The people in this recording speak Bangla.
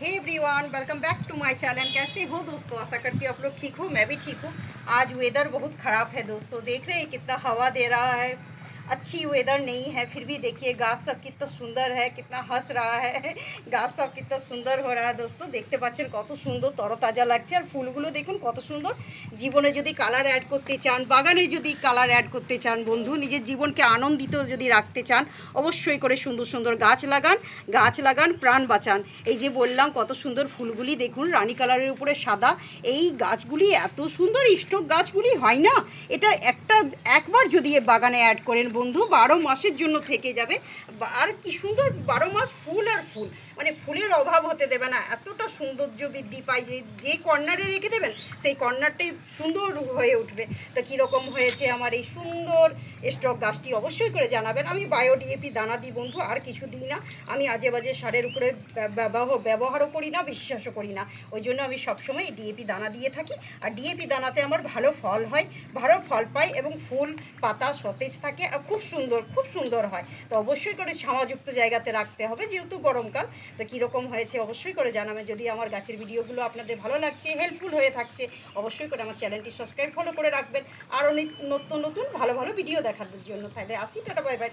Hey everyone, welcome back to my channel. कैसे हो दोस्तों? आशा करती हूँ आप लोग ठीक हो, मैं भी ठीक हूँ। आज वेदर बहुत ख़राब है दोस्तों, देख रहे हैं कितना हवा दे रहा है। अच्छी वेदर नहीं है, फिर भी देखिए गाछ सब कितना सुंदर है, कितना हंस रहा है। গাছ সব কিतना সুন্দর हो रहा है दोस्तों, দেখতে পাচ্ছেন কত সুন্দর তরতাজা লাগছে। আর ফুলগুলো দেখুন কত সুন্দর। জীবনে যদি কালার অ্যাড করতে চান, বাগানে যদি কালার অ্যাড করতে চান বন্ধু, নিজের জীবনকে আনন্দিত যদি রাখতে চান, অবশ্যই করে সুন্দর সুন্দর গাছ লাগান, প্রাণ বাঁচান। এই যে বললাম কত সুন্দর ফুলগুলি দেখুন, রানী কালারের উপরে সাদা। এই গাছগুলি এত সুন্দর স্টক গাছগুলি হয় না, এটা একবার যদি এ বাগানে অ্যাড করেন বন্ধু, 12 মাসের জন্য থেকে যাবে। আর কি সুন্দর 12 মাস ফুল আর ফুল, মানে ফুলের অভাব হতে দেবে না। এতটা সৌন্দর্য বৃদ্ধি পায় যে কর্নারে রেখে দেবেন সেই কর্নারটাই সুন্দর হয়ে উঠবে। তো কীরকম হয়েছে আমার এই সুন্দর স্টক গাছটি অবশ্যই করে জানাবেন। আমি বায়ো ডিএপি দানা দিই বন্ধু, আর কিছু দিই না। আমি আজে বাজে সারের উপরে ব্যবহারও করি না, বিশ্বাসও করি না। ওই জন্য আমি সবসময় ডিএপি দানা দিয়ে থাকি। আর ডিএপি দানাতে আমার ভালো ফল হয়, ভালো ফল পাই, এবং ফুল পাতা সতেজ থাকে আর খুব সুন্দর হয়। তো অবশ্যই করে ছাওয়াযুক্ত জায়গাতে রাখতে হবে, যেহেতু গরমকাল। তো কীরকম হয়েছে অবশ্যই করে জানাবেন। যদি আমার গাছের ভিডিওগুলো আপনাদের ভালো লাগছে, হেল্পফুল হয়ে থাকছে, অবশ্যই করে আমার চ্যানেলটি সাবস্ক্রাইব ফলো করে রাখবেন, আরও নতুন ভালো ভিডিও দেখার জন্য। তাহলে আসি, টাটা, বাই বাই।